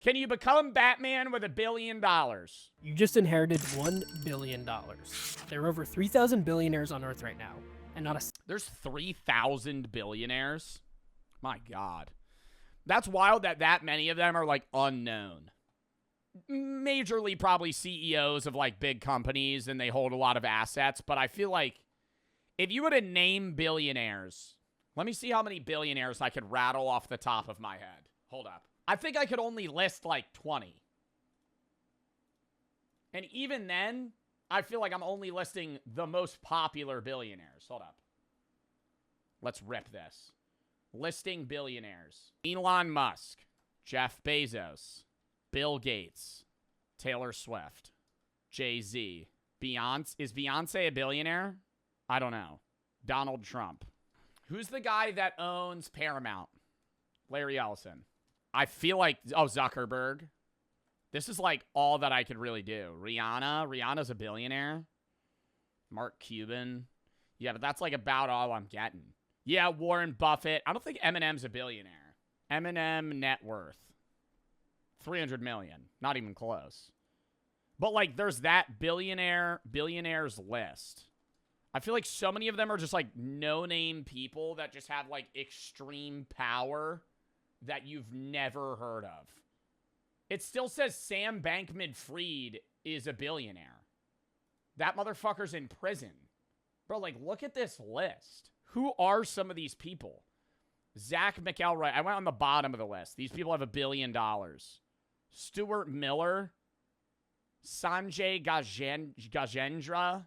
Can you become Batman with $1 billion? You just inherited $1 billion. There are over 3,000 billionaires on Earth right now, and not a... There's 3,000 billionaires? My God. That's wild that many of them are, like, unknown. Majorly probably CEOs of, like, big companies, and they hold a lot of assets, but I feel like if you were to name billionaires, let me see how many billionaires I could rattle off the top of my head. Hold up. I think I could only list, like, 20. And even then, I feel like I'm only listing the most popular billionaires. Hold up. Let's rip this. Listing billionaires. Elon Musk, Jeff Bezos, Bill Gates, Taylor Swift, Jay-Z, Beyonce. Is Beyonce a billionaire? I don't know. Donald Trump. Who's the guy that owns Paramount? Larry Ellison. I feel like, oh, Zuckerberg. This is like all that I could really do. Rihanna. Rihanna's a billionaire. Mark Cuban. Yeah, but that's like about all I'm getting. Yeah, Warren Buffett. I don't think Eminem's a billionaire. Eminem net worth. 300 million. Not even close. But like there's that billionaires list. I feel like so many of them are just like no-name people that just have like extreme power that you've never heard of. It still says Sam Bankman-Fried is a billionaire. That motherfucker's in prison. Bro, like, look at this list. Who are some of these people? Zach McElroy. I went on the bottom of the list. These people have $1 billion. Stuart Miller. Sanjay Gajendra.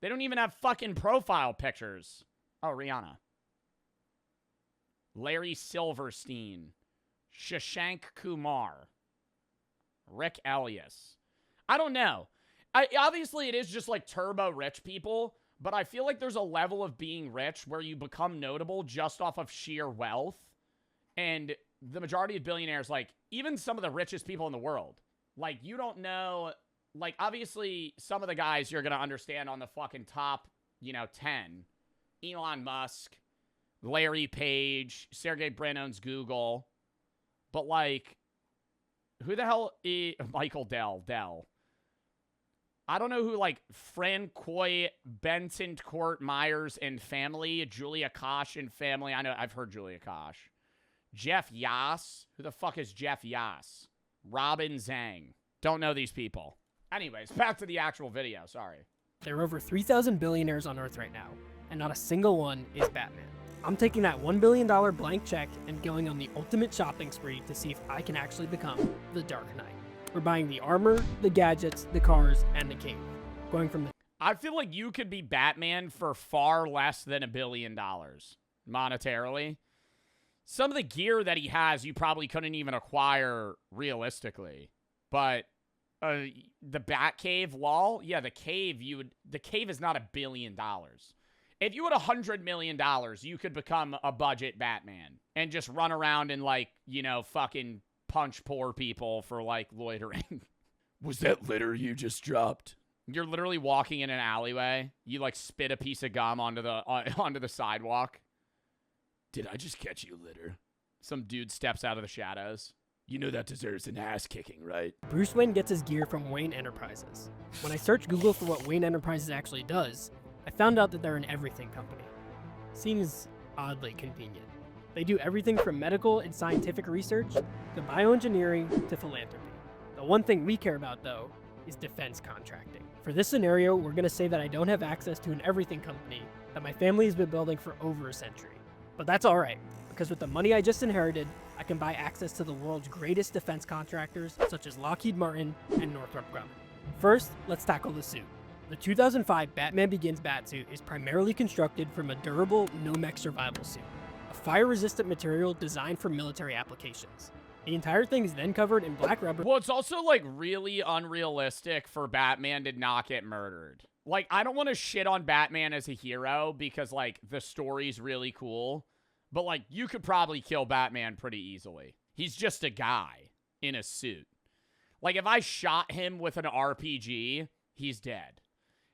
They don't even have fucking profile pictures. Oh, Rihanna. Larry Silverstein. Shashank Kumar. Rick Elias. I don't know. Obviously, it is just like turbo rich people, but I feel like there's a level of being rich where you become notable just off of sheer wealth. And the majority of billionaires, like, even some of the richest people in the world, like, you don't know, like, obviously, some of the guys you're going to understand on the fucking top, 10. Elon Musk, Larry Page, Sergey Brin owns Google. But, like, who the hell is Michael Dell? I don't know who, like, Francois Benson Court Myers and family, Julia Kosh and family. I know, I've heard Julia Kosh. Jeff Yass. Who the fuck is Jeff Yass? Robin Zhang. Don't know these people. Anyways, back to the actual video. Sorry. There are over 3,000 billionaires on Earth right now, and not a single one is Batman. I'm taking that $1 billion blank check and going on the ultimate shopping spree to see if I can actually become the Dark Knight. We're buying the armor, the gadgets, the cars, and the cape. Going from the... I feel like you could be Batman for far less than $1 billion monetarily. Some of the gear that he has, you probably couldn't even acquire realistically. But the Batcave, lol, yeah, the cave is not $1 billion. If you had $100 million, you could become a budget Batman and just run around and, like, fucking punch poor people for, like, loitering. Was that litter you just dropped? You're literally walking in an alleyway. You, like, spit a piece of gum onto the sidewalk. Did I just catch you, litter? Some dude steps out of the shadows. You know that deserves an ass kicking, right? Bruce Wayne gets his gear from Wayne Enterprises. When I searched Google for what Wayne Enterprises actually does, I found out that they're an everything company. Seems oddly convenient. They do everything from medical and scientific research to bioengineering to philanthropy. The one thing we care about, though, is defense contracting. For this scenario, we're going to say that I don't have access to an everything company that my family has been building for over a century. But that's alright, because with the money I just inherited, I can buy access to the world's greatest defense contractors, such as Lockheed Martin and Northrop Grumman. First, let's tackle the suit. The 2005 Batman Begins Batsuit is primarily constructed from a durable Nomex survival suit, a fire-resistant material designed for military applications. The entire thing is then covered in black rubber. Well, it's also, like, really unrealistic for Batman to not get murdered. Like, I don't want to shit on Batman as a hero because, like, the story's really cool. But, like, you could probably kill Batman pretty easily. He's just a guy in a suit. Like, if I shot him with an RPG, he's dead.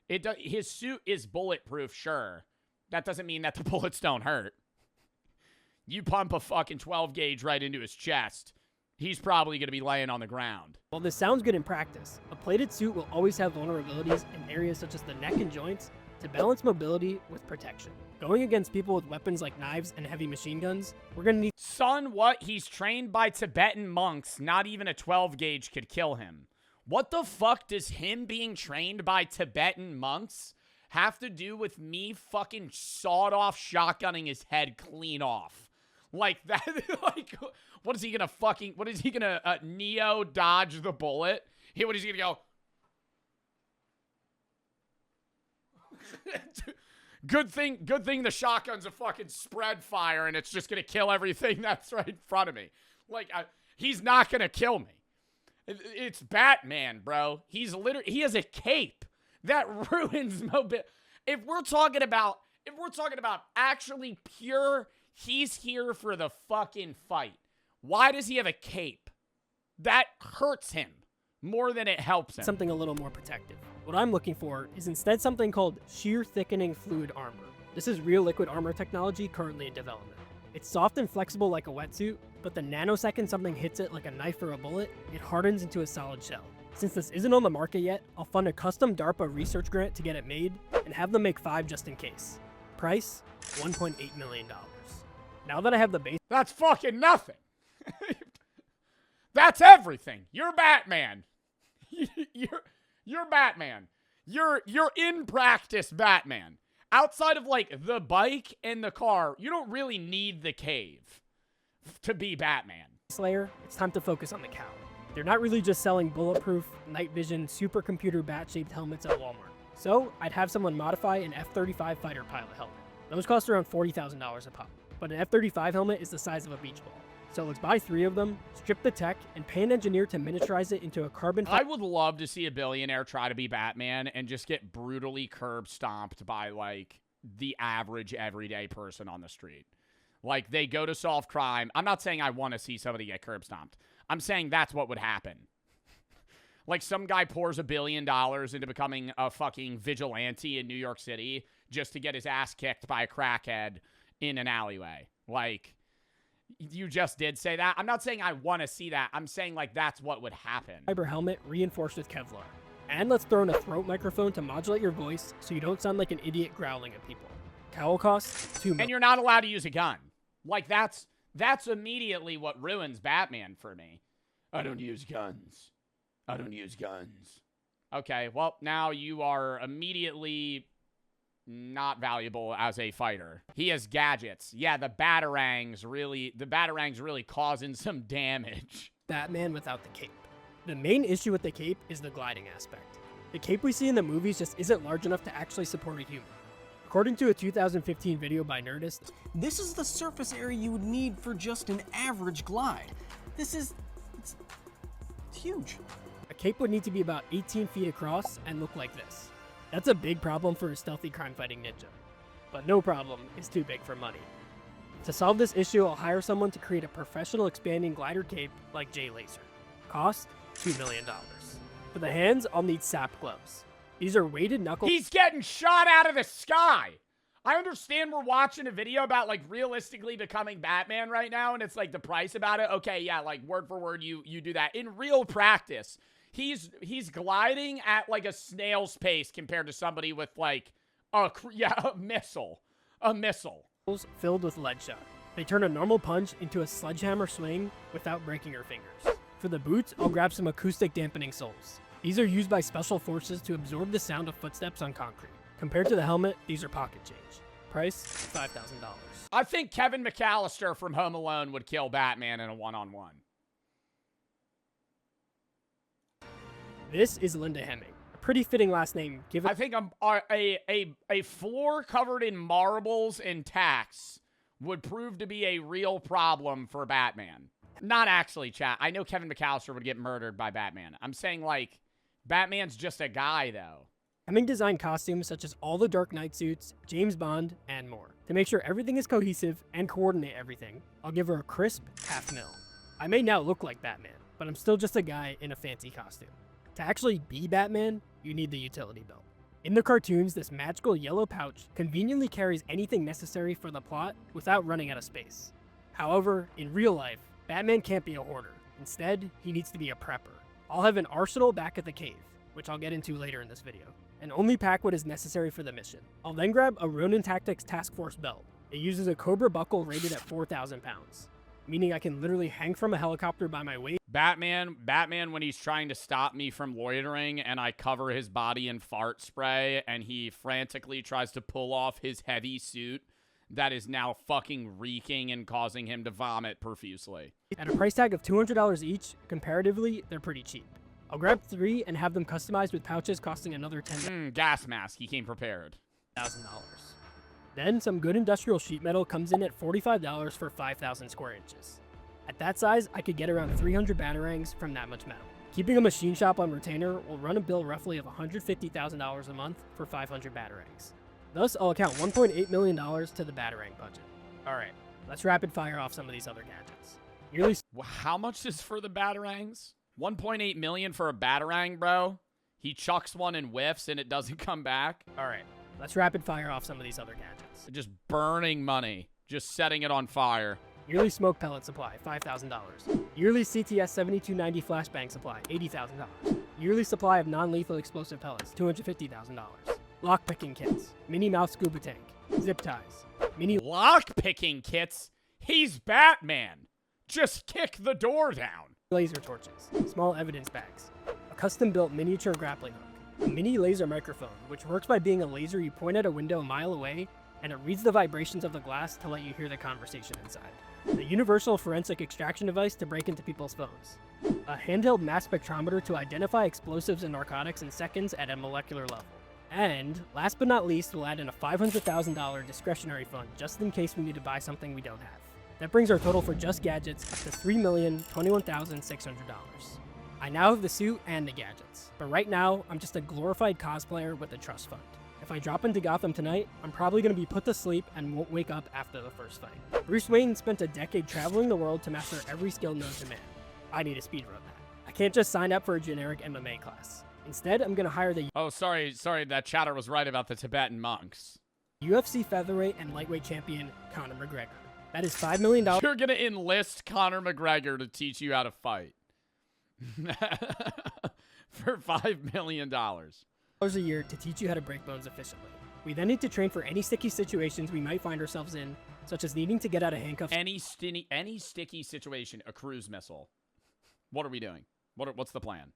His suit is bulletproof, sure. That doesn't mean that the bullets don't hurt. You pump a fucking 12 gauge right into his chest. he's probably going to be laying on the ground. While this sounds good in practice, a plated suit will always have vulnerabilities in areas such as the neck and joints to balance mobility with protection. Going against people with weapons like knives and heavy machine guns, we're gonna need— Son, what? He's trained by Tibetan monks. Not even a 12 gauge could kill him. What the fuck does him being trained by Tibetan monks have to do with me fucking sawed-off shotgunning his head clean off? Like that, like, what is he gonna Neo dodge the bullet? What is he gonna go? Good thing the shotgun's a fucking spread fire and it's just gonna kill everything that's right in front of me. Like, he's not gonna kill me. It's Batman, bro. He has a cape that ruins mobility. If we're talking about actually pure, he's here for the fucking fight. Why does he have a cape? That hurts him more than it helps him. something a little more protective. What I'm looking for is instead something called shear thickening fluid armor. This is real liquid armor technology currently in development. It's soft and flexible like a wetsuit, but the nanosecond something hits it like a knife or a bullet, it hardens into a solid shell. Since this isn't on the market yet, I'll fund a custom DARPA research grant to get it made, and have them make 5 just in case. Price, $1.8 million. Now that I have the base— That's fucking nothing. That's everything. You're Batman. You're Batman. You're in practice Batman. Outside of like the bike and the car, you don't really need the cave to be Batman. layer, it's time to focus on the cowl. They're not really just selling bulletproof, night vision, supercomputer bat-shaped helmets at Walmart. So I'd have someone modify an F-35 fighter pilot helmet. Those cost around $40,000 a pop, but an F-35 helmet is the size of a beach ball. So let's buy 3 of them, strip the tech, and pay an engineer to miniaturize it into a carbon— I would love to see a billionaire try to be Batman and just get brutally curb stomped by, like, the average everyday person on the street. Like, they go to solve crime. I'm not saying I want to see somebody get curb stomped. I'm saying that's what would happen. Like, some guy pours $1 billion into becoming a fucking vigilante in New York City just to get his ass kicked by a crackhead in an alleyway. Like, you just did say that. I'm not saying I want to see that. I'm saying, like, that's what would happen. fiber helmet reinforced with Kevlar. And let's throw in a throat microphone to modulate your voice so you don't sound like an idiot growling at people. Cowl costs $2 million. And you're not allowed to use a gun. Like, that's immediately what ruins Batman for me. I don't use guns. I don't use guns. Okay, well, now you are immediately not valuable as a fighter. He has gadgets. Yeah, the batarangs really causing some damage. Batman without the cape. The main issue with the cape is the gliding aspect. The cape we see in the movies just isn't large enough to actually support a human. According to a 2015 video by Nerdist, this is the surface area you would need for just an average glide. It's huge. a cape would need to be about 18 feet across and look like this. That's a big problem for a stealthy crime-fighting ninja. But no problem is too big for money. To solve this issue, I'll hire someone to create a professional expanding glider cape like Jay Laser. Cost, $2 million. For the hands, I'll need sap gloves. These are weighted knuckle— He's getting shot out of the sky. I understand we're watching a video about, like, realistically becoming Batman right now, and it's, like, the price about it. Okay, yeah, like, word for word, you do that. In real practice, he's gliding at, like, a snail's pace compared to somebody with, like, a missile. A missile. filled with lead shot. They turn a normal punch into a sledgehammer swing without breaking her fingers. For the boots, I'll grab some acoustic dampening soles. These are used by special forces to absorb the sound of footsteps on concrete. Compared to the helmet, these are pocket change. Price, $5,000. I think Kevin McAllister from Home Alone would kill Batman in a one-on-one. This is Linda Hemming. A pretty fitting last name given— I think a floor covered in marbles and tacks would prove to be a real problem for Batman. Not actually, chat. I know Kevin McAllister would get murdered by Batman. I'm saying, like, Batman's just a guy, though. Hemming designed costumes such as all the Dark Knight suits, James Bond, and more. To make sure everything is cohesive and coordinate everything, I'll give her a crisp $500,000. I may now look like Batman, but I'm still just a guy in a fancy costume. To actually be Batman, you need the utility belt. In the cartoons, this magical yellow pouch conveniently carries anything necessary for the plot without running out of space. However, in real life, Batman can't be a hoarder. Instead, he needs to be a prepper. I'll have an arsenal back at the cave, which I'll get into later in this video, and only pack what is necessary for the mission. I'll then grab a Ronin Tactics Task Force belt. It uses a Cobra buckle rated at 4,000 pounds, meaning I can literally hang from a helicopter by my waist. Batman, when he's trying to stop me from loitering and I cover his body in fart spray and he frantically tries to pull off his heavy suit that is now fucking reeking and causing him to vomit profusely. At a price tag of $200 each, comparatively, they're pretty cheap. I'll grab 3 and have them customized with pouches costing another Gas mask. He came prepared. $10,000. Then some good industrial sheet metal comes in at $45 for 5,000 square inches. At that size, I could get around 300 batarangs from that much metal. Keeping a machine shop on retainer will run a bill roughly of $150,000 a month for 500 batarangs. Thus, I'll account $1.8 million to the batarang budget. Alright, let's rapid fire off some of these other gadgets. How much is for the batarangs? 1.8 million for a batarang, bro? He chucks one and whiffs and it doesn't come back? Alright, let's rapid fire off some of these other gadgets. Just burning money. Just setting it on fire. Yearly smoke pellet supply, $5,000. Yearly CTS 7290 flashbang supply, $80,000. Yearly supply of non-lethal explosive pellets, $250,000. Lockpicking kits, mini mouth scuba tank, zip ties, mini lockpicking kits? He's Batman. Just kick the door down. Laser torches, small evidence bags, a custom-built miniature grappling hook, a mini laser microphone, which works by being a laser you point at a window a mile away, and it reads the vibrations of the glass to let you hear the conversation inside. The universal forensic extraction device to break into people's phones. A handheld mass spectrometer to identify explosives and narcotics in seconds at a molecular level. And, last but not least, we'll add in a $500,000 discretionary fund just in case we need to buy something we don't have. That brings our total for just gadgets up to $3,021,600. I now have the suit and the gadgets, but right now, I'm just a glorified cosplayer with a trust fund. If I drop into Gotham tonight, I'm probably going to be put to sleep and won't wake up after the first fight. Bruce Wayne spent a decade traveling the world to master every skill known to man. I need to speedrun that. I can't just sign up for a generic MMA class. Instead, I'm going to hire the sorry, that chatter was right about the Tibetan monks. UFC featherweight and lightweight champion, Conor McGregor. That is $5 million. You're going to enlist Conor McGregor to teach you how to fight. For $5 million. A year to teach you how to break bones efficiently. We then need to train for any sticky situations we might find ourselves in, such as needing to get out of handcuffs. Any sticky situation, a cruise missile. What are we doing? What's the plan?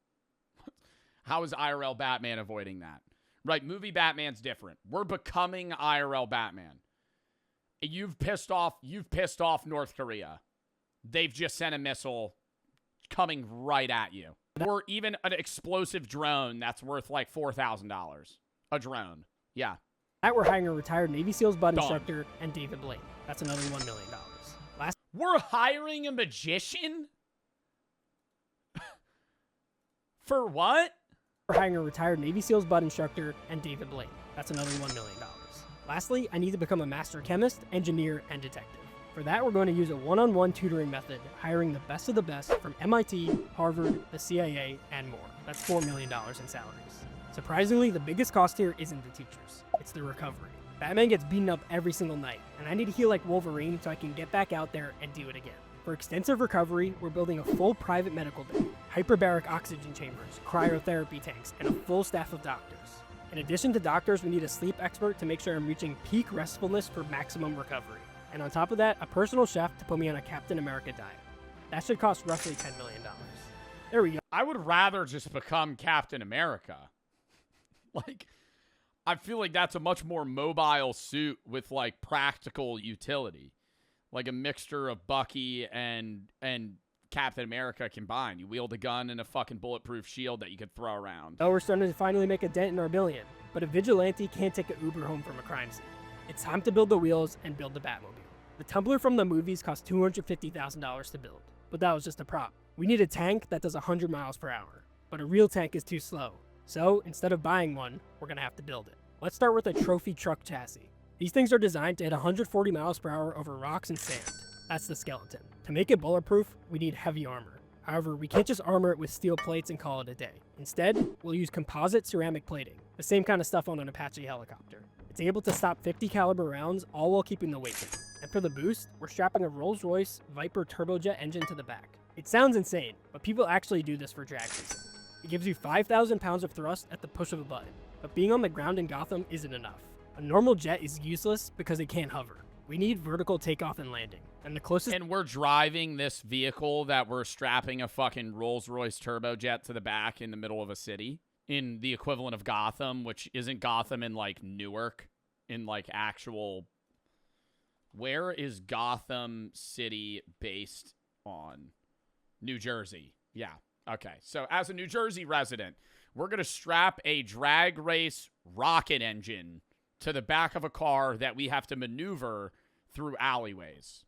How is IRL Batman avoiding that? Right, movie Batman's different. We're becoming IRL Batman. You've pissed off North Korea. They've just sent a missile coming right at you. Or even an explosive drone that's worth like $4,000. A drone. Yeah. That we're hiring a retired Navy SEALs bud instructor and David Blaine. That's another $1 million. We're hiring a magician? For what? We're hiring a retired Navy SEALs bud instructor and David Blaine. That's another $1 million. Lastly, I need to become a master chemist, engineer, and detective. For that, we're going to use a one-on-one tutoring method, hiring the best of the best from MIT, Harvard, the CIA, and more. That's $4 million in salaries. Surprisingly, the biggest cost here isn't the teachers, it's the recovery. Batman gets beaten up every single night, and I need to heal like Wolverine so I can get back out there and do it again. For extensive recovery, we're building a full private medical bay, hyperbaric oxygen chambers, cryotherapy tanks, and a full staff of doctors. In addition to doctors, we need a sleep expert to make sure I'm reaching peak restfulness for maximum recovery. And on top of that, a personal chef to put me on a Captain America diet. That should cost roughly $10 million. There we go. I would rather just become Captain America. Like, I feel like that's a much more mobile suit with, like, practical utility. Like a mixture of Bucky and Captain America combined. You wield a gun and a fucking bulletproof shield that you could throw around. Oh, we're starting to finally make a dent in our billion. But a vigilante can't take an Uber home from a crime scene. It's time to build the wheels and build the Batmobile. The tumbler from the movies cost $250,000 to build, but that was just a prop. We need a tank that does 100 miles per hour, but a real tank is too slow. So, instead of buying one, we're gonna have to build it. Let's start with a trophy truck chassis. These things are designed to hit 140 miles per hour over rocks and sand. That's the skeleton. To make it bulletproof, we need heavy armor. However, we can't just armor it with steel plates and call it a day. Instead, we'll use composite ceramic plating, the same kind of stuff on an Apache helicopter. It's able to stop 50 caliber rounds, all while keeping the weight down. And for the boost, we're strapping a Rolls-Royce Viper turbojet engine to the back. It sounds insane, but people actually do this for drag racing. It gives you 5,000 pounds of thrust at the push of a button, but being on the ground in Gotham isn't enough. A normal jet is useless because it can't hover. We need vertical takeoff and landing, and the closest— And we're driving this vehicle that we're strapping a fucking Rolls-Royce turbojet to the back in the middle of a city in the equivalent of Gotham, which isn't Gotham in, like, Newark, in, like, actual— Where is Gotham City based on? New Jersey. Yeah. Okay. So as a New Jersey resident, we're going to strap a drag race rocket engine to the back of a car that we have to maneuver through alleyways.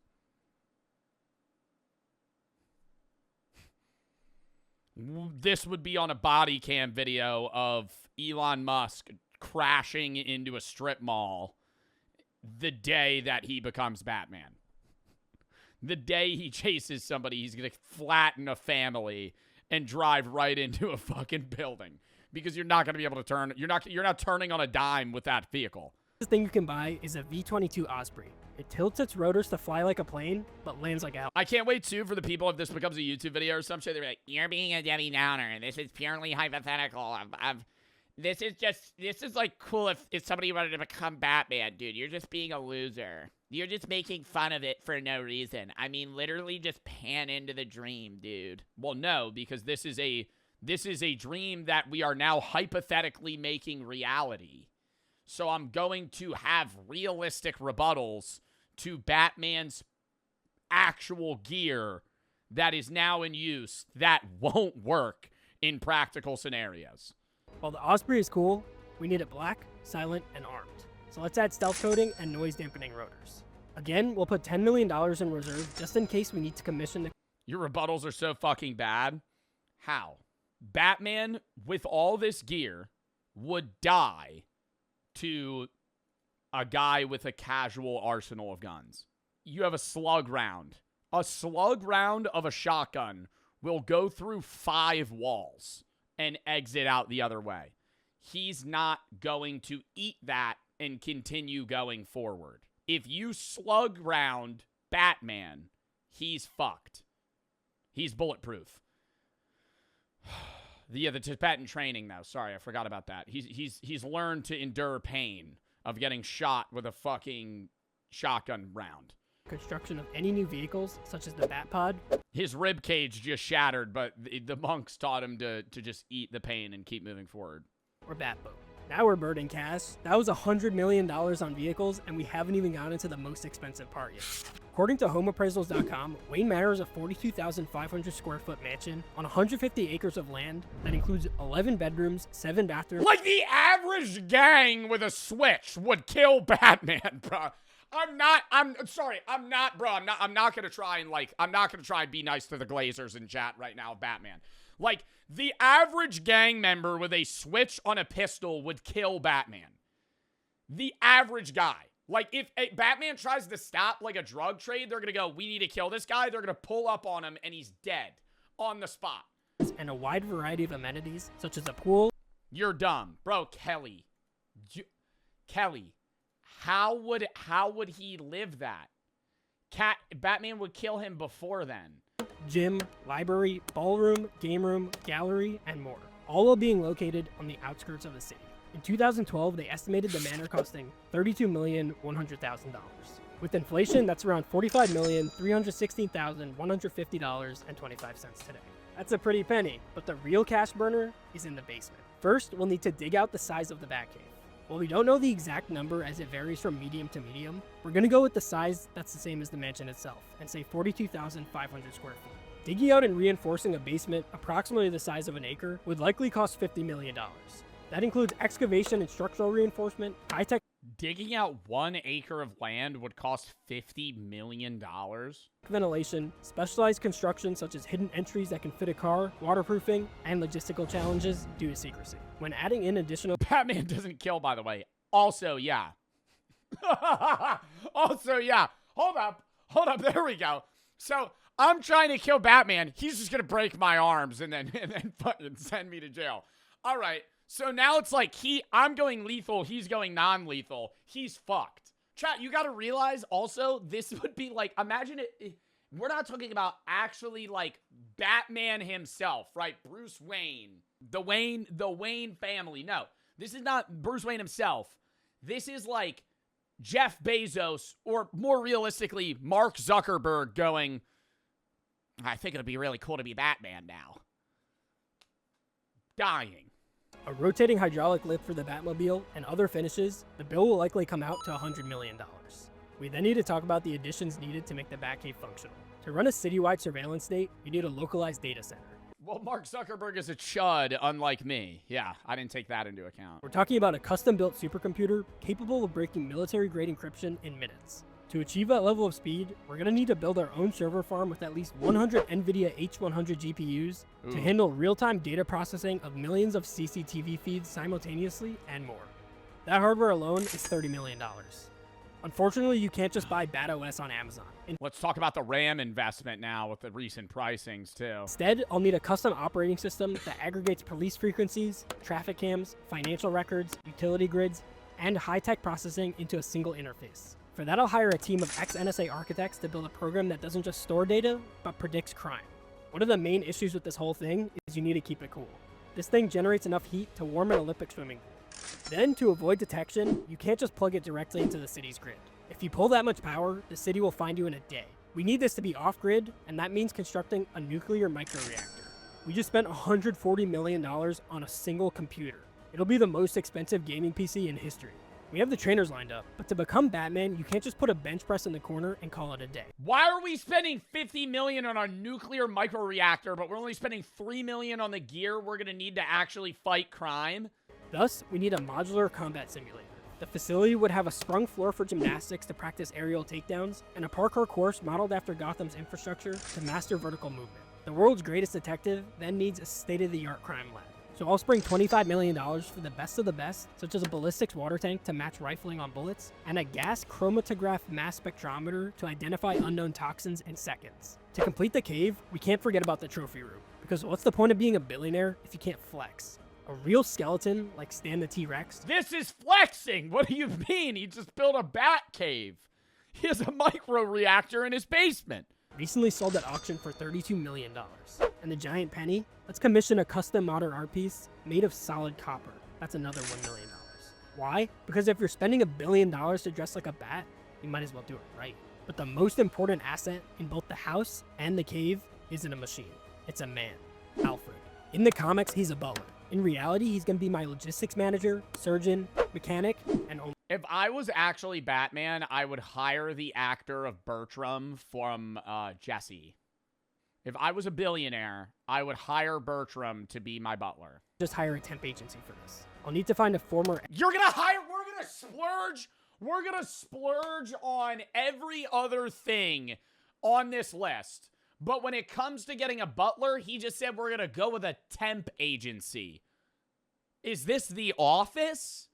This would be on a body cam video of Elon Musk crashing into a strip mall the day that he becomes Batman. The day he chases somebody, he's going to flatten a family and drive right into a fucking building because you're not going to be able to turn. You're not turning on a dime with that vehicle. The thing you can buy is a V-22 Osprey. It tilts its rotors to fly like a plane, but lands like a hell. I can't wait, too, for the people, if this becomes a YouTube video or some shit, they're like, you're being a Debbie Downer. This is purely hypothetical. This is like cool if somebody wanted to become Batman, dude. You're just being a loser. You're just making fun of it for no reason. I mean, literally just pan into the dream, dude. Well, no, because this is a dream that we are now hypothetically making reality. So I'm going to have realistic rebuttals to Batman's actual gear that is now in use that won't work in practical scenarios. While the Osprey is cool, we need it black, silent, and armed. So let's add stealth coating and noise dampening rotors. Again, we'll put $10 million in reserve just in case we need to commission the— Your rebuttals are so fucking bad. How? Batman, with all this gear, would die to a guy with a casual arsenal of guns. You have a slug round. A slug round of a shotgun will go through 5 walls and exit out the other way. He's not going to eat that and continue going forward. If you slug round Batman, he's fucked. He's bulletproof. The Tibetan training, though. Sorry, I forgot about that. He's learned to endure pain of getting shot with a fucking shotgun round. Construction of any new vehicles, such as the Batpod. His rib cage just shattered, but the monks taught him to just eat the pain and keep moving forward. Or Batboat. Now we're burning cash. That was $100 million on vehicles, and we haven't even gotten into the most expensive part yet. According to homeappraisals.com, Wayne Manor is a 42,500 square foot mansion on 150 acres of land that includes 11 bedrooms, 7 bathrooms. Like the average gang with a switch would kill Batman, bro. I'm not gonna try and be nice to the Glazers in chat right now, Batman. Like, the average gang member with a switch on a pistol would kill Batman. The average guy. Like, if Batman tries to stop, like, a drug trade, they're gonna go, we need to kill this guy. They're gonna pull up on him, and he's dead on the spot. And a wide variety of amenities, such as a pool. You're dumb. Bro, Kelly. Kelly. How would he live that? Batman would kill him before then. Gym, library, ballroom, game room, gallery, and more. All while being located on the outskirts of the city. In 2012, they estimated the manor costing $32,100,000. With inflation, that's around $45,316,150.25 today. That's a pretty penny, but the real cash burner is in the basement. First, we'll need to dig out the size of the Batcave. While we don't know the exact number as it varies from medium to medium, we're going to go with the size that's the same as the mansion itself, and say 42,500 square feet. Digging out and reinforcing a basement approximately the size of an acre would likely cost $50 million. That includes excavation and structural reinforcement, high-tech— Digging out 1 acre of land would cost $50 million? ventilation, specialized construction such as hidden entries that can fit a car, waterproofing, and logistical challenges due to secrecy. When adding in additional— Batman doesn't kill, by the way. Also, yeah. Also, yeah. Hold up. There we go. So, I'm trying to kill Batman. He's just going to break my arms and then fucking send me to jail. All right. So now it's like I'm going lethal. He's going non-lethal. He's fucked. Chat, you got to realize also this would be like, imagine We're not talking about actually, like, Batman himself, right? Bruce Wayne. The Wayne family. No, this is not Bruce Wayne himself. This is, like, Jeff Bezos, or more realistically, Mark Zuckerberg going, I think it'll be really cool to be Batman now. Dying. A rotating hydraulic lift for the Batmobile, and other finishes, the bill will likely come out to $100 million. We then need to talk about the additions needed to make the Batcave functional. To run a citywide surveillance state, you need a localized data center. Well, Mark Zuckerberg is a chud, unlike me. Yeah, I didn't take that into account. We're talking about a custom-built supercomputer capable of breaking military-grade encryption in minutes. To achieve that level of speed, we're going to need to build our own server farm with at least 100 NVIDIA H100 GPUs to handle real-time data processing of millions of CCTV feeds simultaneously and more. That hardware alone is $30 million. Unfortunately, you can't just buy BatOS on Amazon. Let's talk about the RAM investment now with the recent pricings, too. Instead, I'll need a custom operating system that aggregates police frequencies, traffic cams, financial records, utility grids, and high-tech processing into a single interface. For that, I'll hire a team of ex-NSA architects to build a program that doesn't just store data, but predicts crime. One of the main issues with this whole thing is you need to keep it cool. This thing generates enough heat to warm an Olympic swimming pool. Then, to avoid detection, you can't just plug it directly into the city's grid. If you pull that much power, the city will find you in a day. We need this to be off-grid, and that means constructing a nuclear microreactor. We just spent $140 million on a single computer. It'll be the most expensive gaming PC in history. We have the trainers lined up, but to become Batman, you can't just put a bench press in the corner and call it a day. Why are we spending $50 million on a nuclear microreactor, but we're only spending $3 million on the gear we're going to need to actually fight crime? Thus, we need a modular combat simulator. The facility would have a sprung floor for gymnastics to practice aerial takedowns, and a parkour course modeled after Gotham's infrastructure to master vertical movement. The world's greatest detective then needs a state-of-the-art crime lab. So I'll spring $25 million for the best of the best, such as a ballistics water tank to match rifling on bullets, and a gas chromatograph mass spectrometer to identify unknown toxins in seconds. To complete the cave, we can't forget about the trophy room, because what's the point of being a billionaire if you can't flex? A real skeleton, like Stan the T-Rex. This is flexing! What do you mean? He just built a Batcave. He has a micro-reactor in his basement. Recently sold at auction for $32 million. And the giant penny? Let's commission a custom modern art piece made of solid copper. That's another $1 million. Why? Because if you're spending $1 billion to dress like a bat, you might as well do it right. But the most important asset in both the house and the cave isn't a machine. It's a man, Alfred. In the comics, he's a butler. In reality, he's going to be my logistics manager, surgeon, mechanic, and only. If I was actually Batman, I would hire the actor of Bertram from Jesse. If I was a billionaire, I would hire Bertram to be my butler. Just hire a temp agency for this. I'll need to find a former. You're going to hire. We're going to splurge. We're going to splurge on every other thing on this list. But when it comes to getting a butler, he just said we're going to go with a temp agency. Is this The Office?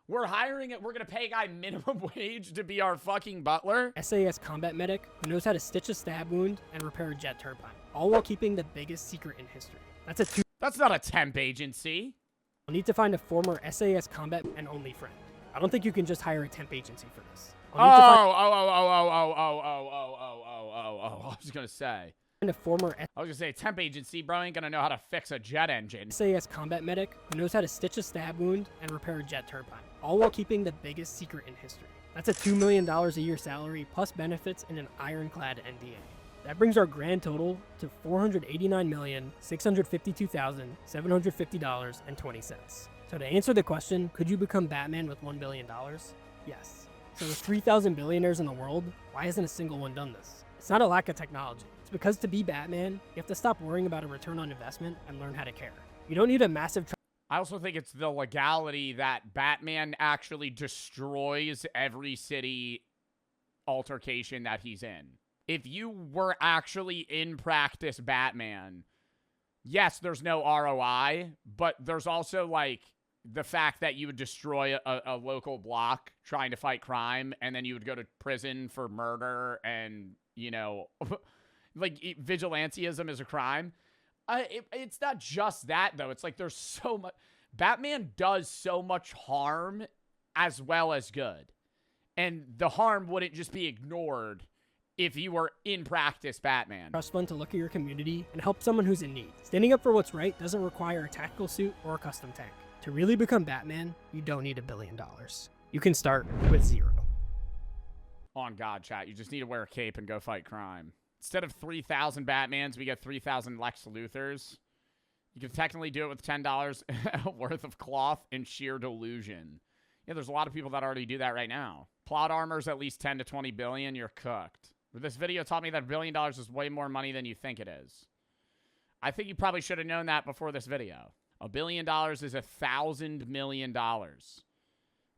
We're hiring it. We're going to pay a guy minimum wage to be our fucking butler? SAS combat medic who knows how to stitch a stab wound and repair a jet turbine, all while keeping the biggest secret in history. That's not a temp agency. I'll need to find a former SAS combat and only friend. I don't think you can just hire a temp agency for this. I was going to say. A former I was going to say, temp agency, bro, ain't going to know how to fix a jet engine. SAS combat medic who knows how to stitch a stab wound and repair a jet turbine, all while keeping the biggest secret in history. That's a $2 million a year salary plus benefits and an ironclad NDA. That brings our grand total to $489,652,750.20. So to answer the question, could you become Batman with $1 billion? Yes. So there's 3,000 billionaires in the world. Why hasn't a single one done this? It's not a lack of technology. It's because to be Batman, you have to stop worrying about a return on investment and learn how to care. You don't need a massive... I also think it's the legality that Batman actually destroys every city altercation that he's in. If you were actually in practice Batman, yes, there's no ROI, but there's also, like, the fact that you would destroy a local block trying to fight crime, and then you would go to prison for murder and, you know, like, vigilantism is a crime. It's not just that, though. It's like there's so much... Batman does so much harm as well as good. And the harm wouldn't just be ignored if you were in practice Batman. trust fund to look at your community and help someone who's in need. Standing up for what's right doesn't require a tactical suit or a custom tank. To really become Batman, you don't need $1 billion. You can start with 0. On God, chat, you just need to wear a cape and go fight crime. Instead of 3,000 Batmans, we get 3,000 Lex Luthors. You can technically do it with $10 worth of cloth and sheer delusion. Yeah, there's a lot of people that already do that right now. Plot armor's at least 10 to 20 billion. You're cooked. This video taught me that $1 billion is way more money than you think it is. I think you probably should have known that before this video. $1 billion is $1,000 million.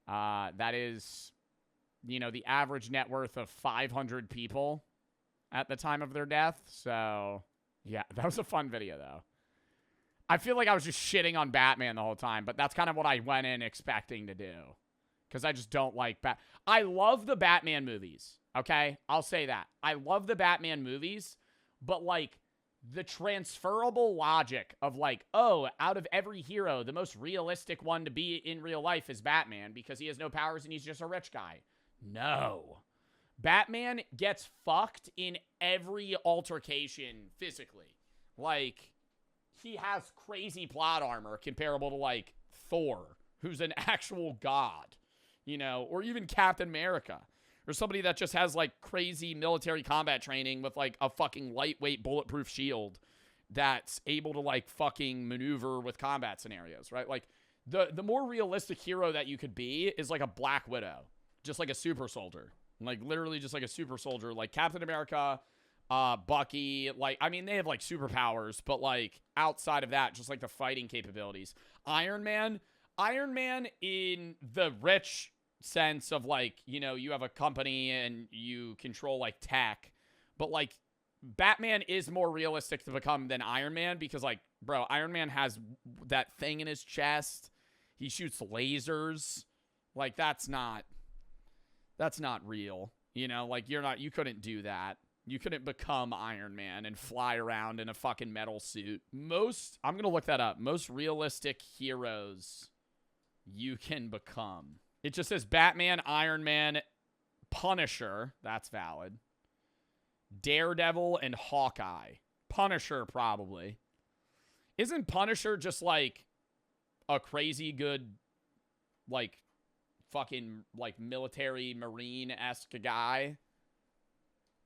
That is, you know, the average net worth of 500 people at the time of their death. So, yeah, that was a fun video, though. I feel like I was just shitting on Batman the whole time, but that's kind of what I went in expecting to do. Because I just don't like I love the Batman movies, okay? I'll say that. I love the Batman movies, but, like, the transferable logic of, like, oh, out of every hero, the most realistic one to be in real life is Batman because he has no powers and he's just a rich guy. No. Batman gets fucked in every altercation physically. Like, he has crazy plot armor comparable to, like, Thor, who's an actual god, you know, or even Captain America, or somebody that just has, like, crazy military combat training with, like, a fucking lightweight bulletproof shield that's able to, like, fucking maneuver with combat scenarios, right? Like, the more realistic hero that you could be is, like, a Black Widow, just like a super soldier. Like, literally just like a super soldier, like Captain America, Bucky, like, I mean, they have, like, superpowers, but, like, outside of that, just, like, the fighting capabilities. Iron Man in the rich sense of, like, you know, you have a company and you control, like, tech, but, like, Batman is more realistic to become than Iron Man because, like, bro, Iron Man has that thing in his chest. He shoots lasers. Like, that's not real. You know, like, you couldn't do that. You couldn't become Iron Man and fly around in a fucking metal suit. I'm going to look that up. Most realistic heroes you can become. It just says Batman, Iron Man, Punisher. That's valid. Daredevil and Hawkeye. Punisher, probably. Isn't Punisher just, like, a crazy good, like, fucking, like, military marine-esque guy?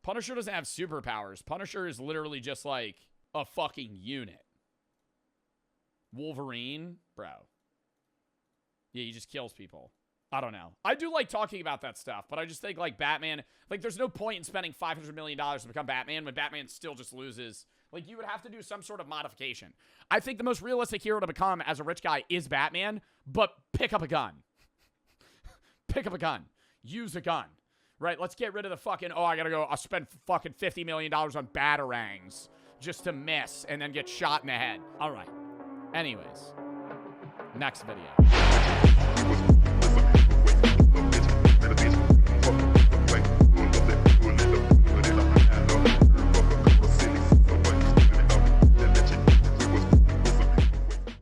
Punisher doesn't have superpowers. Punisher is literally just, like, a fucking unit. Wolverine? Bro. Yeah, he just kills people. I don't know. I do like talking about that stuff, but I just think, like, Batman, like, there's no point in spending $500 million to become Batman when Batman still just loses. Like, you would have to do some sort of modification. I think the most realistic hero to become as a rich guy is Batman, but pick up a gun. Pick up a gun. Use a gun. Right? Let's get rid of the fucking, oh, I'll spend fucking $50 million on batarangs just to miss and then get shot in the head. All right. Anyways. Next video.